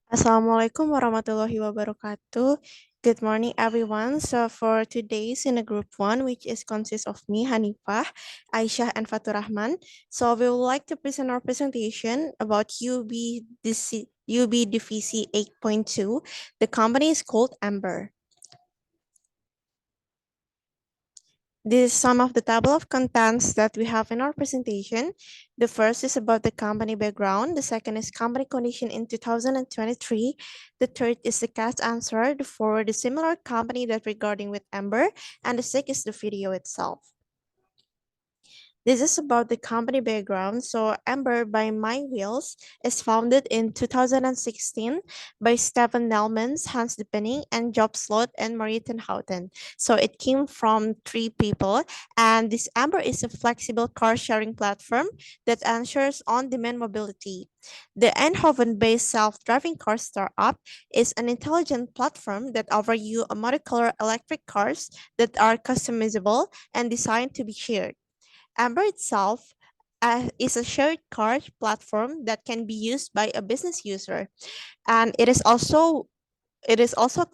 Assalamualaikum warahmatullahi wabarakatuh. Good morning, everyone. So for today's in a group one, which is consists of me, Hanifah, Aisyah, and Fathurrahman. So we would like to present our presentation about UB 8.2. The company is called Amber. This is some of the table of contents that we have in our presentation. The first is about the company background. The second is company condition in 2023. The third is the cast answer. The fourth, the similar company that regarding with Amber. And the sixth is the video itself. This is about the company background. So Amber by My Wheels is founded in 2016 by Stefan Nelmans, Hans de Penning, and Job Slot and Mariten Houten. So it came from three people. And this Amber is a flexible car sharing platform that ensures on-demand mobility. The Eindhoven-based self-driving car startup is an intelligent platform that offers you a modular electric cars that are customizable and designed to be shared. Amber itself is a shared car platform that can be used by a business user, and it is also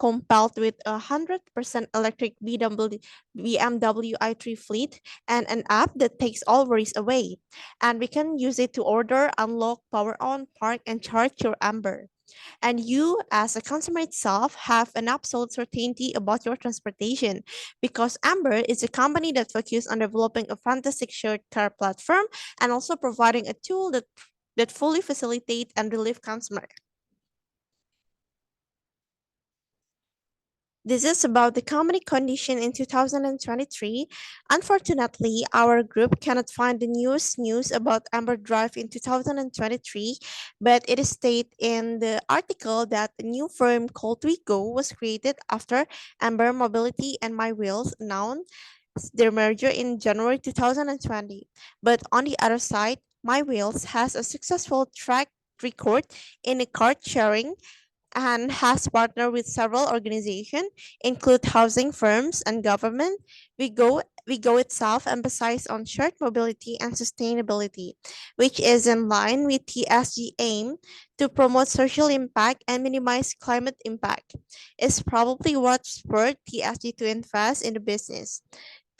compiled with 100% electric BMW i3 fleet and an app that takes all worries away. And we can use it to order, unlock, power on, park, and charge your Amber. And you, as a consumer itself, have an absolute certainty about your transportation because Amber is a company that focuses on developing a fantastic shared car platform and also providing a tool that fully facilitate and relieve consumer. This is about the company condition in 2023. Unfortunately, our group cannot find the newest news about Amber Drive in 2023, but it is stated in the article that a new firm called Wigo was created after Amber Mobility and My Wheels announced their merger in January 2020. But on the other side, My Wheels has a successful track record in a car sharing and has partnered with several organizations, include housing firms and government. We go itself emphasize on shared mobility and sustainability, which is in line with TSG aim to promote social impact and minimize climate impact. It's probably what spurred TSG to invest in the business.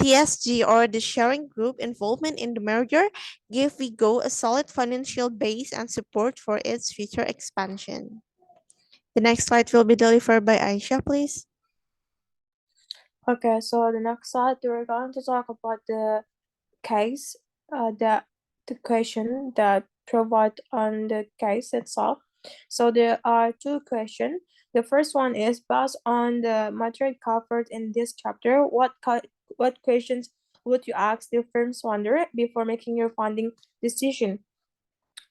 TSG or the sharing group involvement in the merger gave Vigo a solid financial base and support for its future expansion. The next slide will be delivered by Aisyah, please. Okay, so the next slide, we're going to talk about the case, the question that provide on the case itself. So there are two questions. The first one is based on the material covered in this chapter. What questions would you ask the firm's founder before making your funding decision?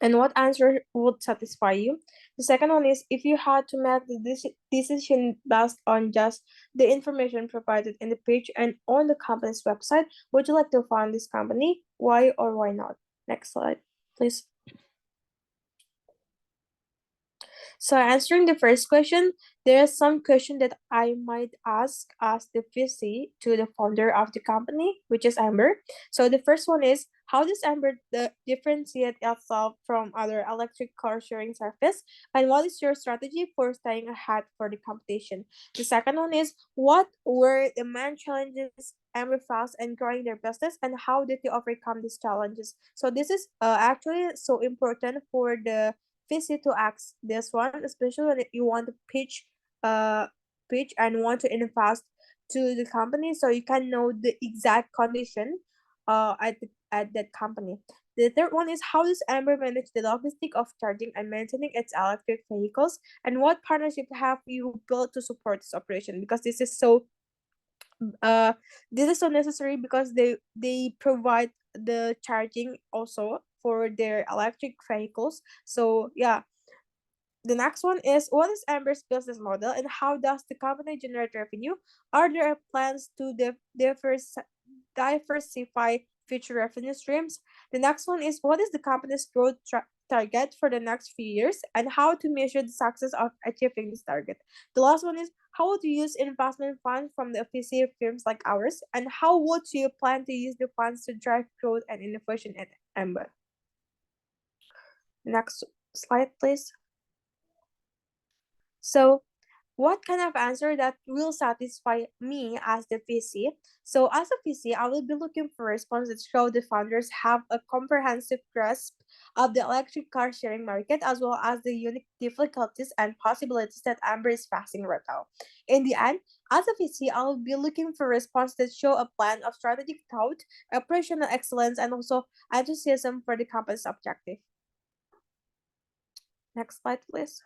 And what answer would satisfy you? The second one is if you had to make the decision based on just the information provided in the page and on the company's website, would you like to fund this company? Why or why not? Next slide, please. So answering the first question, there is some question that I might ask as the VC to the founder of the company, which is Amber. So the first one is, how does Amber differentiate itself from other electric car sharing service? And what is your strategy for staying ahead for the competition? The second one is, what were the main challenges Amber faced in growing their business, and how did they overcome these challenges? So this is actually so important for the VC to ask this one, especially when you want to pitch and want to invest to the company, so you can know the exact condition at that company. The third one is, how does Amber manage the logistic of charging and maintaining its electric vehicles, and what partnership have you built to support this operation? Because this is so necessary because they provide the charging also for their electric vehicles. So yeah, the next one is, what is Amber's business model and how does the company generate revenue? Are there plans to diversify future revenue streams? The next one is, what is the company's growth target for the next few years and how to measure the success of achieving this target? The last one is, how would you use investment funds from the VC firms like ours, and how would you plan to use the funds to drive growth and innovation at Amber? Next slide, please. So what kind of answer that will satisfy me as the VC? So as a VC, I will be looking for responses that show the founders have a comprehensive grasp of the electric car sharing market as well as the unique difficulties and possibilities that Amber is facing right now. In the end, as a VC, I will be looking for responses that show a plan of strategic thought, operational excellence, and also enthusiasm for the company's objective. Next slide, please.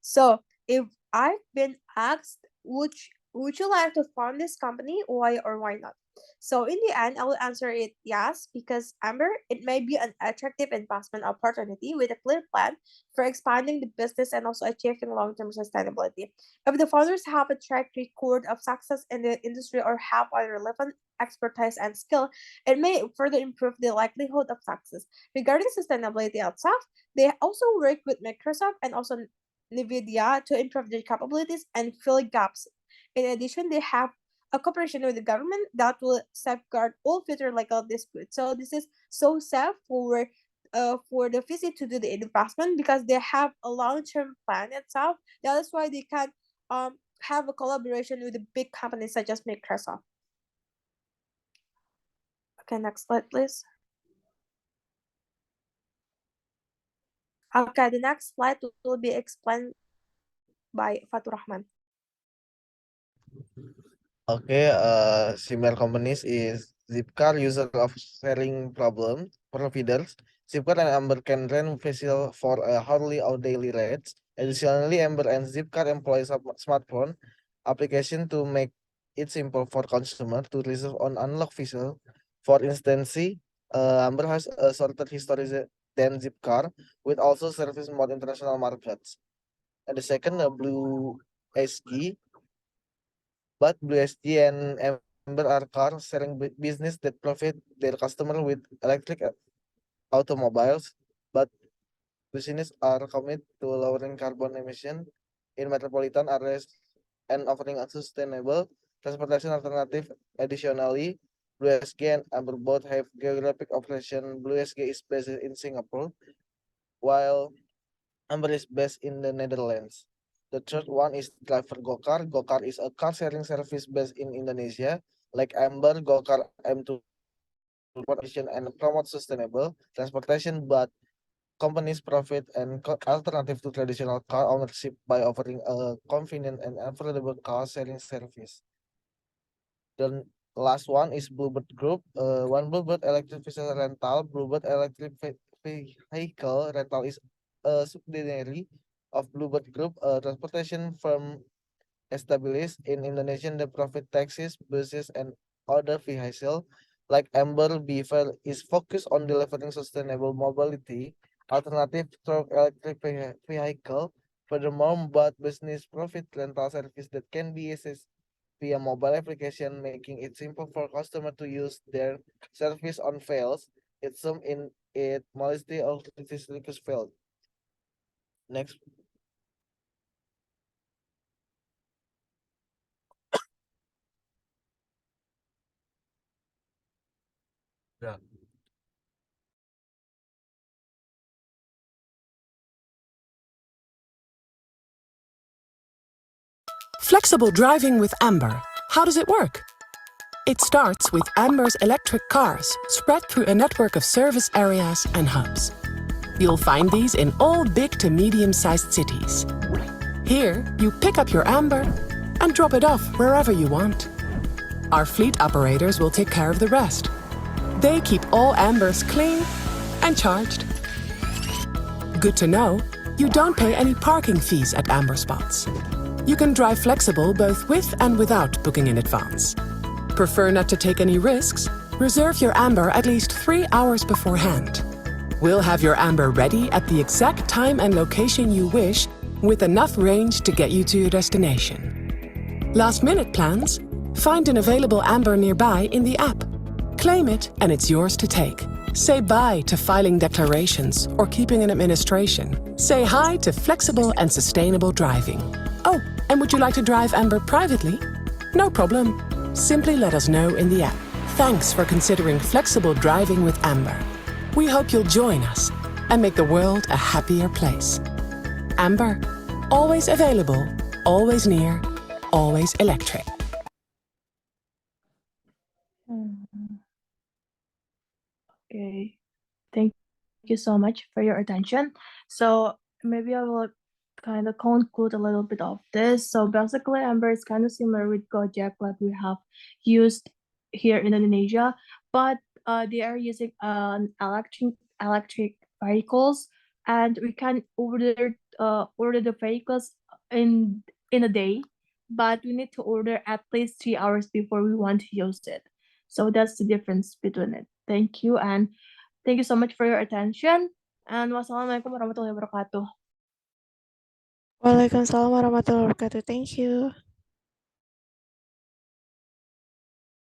So if I've been asked, would you like to found this company? Why or why not? So in the end, I will answer it yes, because Amber, it may be an attractive investment opportunity with a clear plan for expanding the business and also achieving long-term sustainability. If the founders have a track record of success in the industry or have a relevant expertise and skill, it may further improve the likelihood of success. Regarding sustainability itself, they also work with Microsoft and also NVIDIA to improve their capabilities and fill gaps. In addition, they have a cooperation with the government that will safeguard all future legal disputes. So this is so safe for the visit to do the investment because they have a long-term plan itself. That is why they can have a collaboration with the big companies such as Microsoft. Okay, next slide, please. Okay, the next slide will be explained by Fathurrahman. Okay, similar companies is Zipcar, user of sharing problem providers. Zipcar and Amber can rent facial for a hourly or daily rates. Additionally, Amber and Zipcar employs a smartphone application to make it simple for consumer to receive on unlock visual. For instance, Amber has a shorter history than Zipcar, with also service more international markets. And the second, Blue SG, but Blue SG and Amber are car selling business that profit their customer with electric automobiles, but business are committed to lowering carbon emission in metropolitan areas and offering a sustainable transportation alternative. Additionally, Blue SG and Amber both have geographic operation. Blue SG is based in Singapore, while Amber is based in the Netherlands. The third one is Driver Gokar. Gokar is a car sharing service based in Indonesia. Like Amber, Gokar aim to and promote sustainable transportation, but companies profit and alternative to traditional car ownership by offering a convenient and affordable car sharing service. The last one is Bluebird Group. One Bluebird electric vehicle rental. Bluebird electric vehicle rental is a subsidiary of Bluebird Group, a transportation firm established in Indonesia. The profit taxis, buses, and other vehicles like Amber Beaver is focused on delivering sustainable mobility alternative through electric vehicle. Furthermore, but business profit rental service that can be accessed via mobile application, making it simple for customer to use their service on fails. It's some in it modesty of this request failed. Next. Yeah. Flexible driving with Amber. How does it work? It starts with Amber's electric cars spread through a network of service areas and hubs. You'll find these in all big to medium-sized cities. Here, you pick up your Amber and drop it off wherever you want. Our fleet operators will take care of the rest. They keep all Ambers clean and charged. Good to know, you don't pay any parking fees at Amber spots. You can drive flexible both with and without booking in advance. Prefer not to take any risks? Reserve your Amber at least 3 hours beforehand. We'll have your Amber ready at the exact time and location you wish, with enough range to get you to your destination. Last-minute plans? Find an available Amber nearby in the app. Claim it and it's yours to take. Say bye to filing declarations or keeping an administration. Say hi to flexible and sustainable driving. Oh, and would you like to drive Amber privately? No problem. Simply let us know in the app. Thanks for considering flexible driving with Amber. We hope you'll join us and make the world a happier place. Amber, always available, always near, always electric. Okay. Thank you so much for your attention. So maybe I will kind of conclude a little bit of this. So basically, Amber is kind of similar with Gojek, like we have used here in Indonesia, but they are using electric vehicles, and we can order the vehicles in a day, but we need to order at least 3 hours before we want to use it. So that's the difference between it. Thank you, and thank you so much for your attention. And wassalamualaikum warahmatullahi wabarakatuh. Waalaikumsalam warahmatullahi wabarakatuh. Thank you.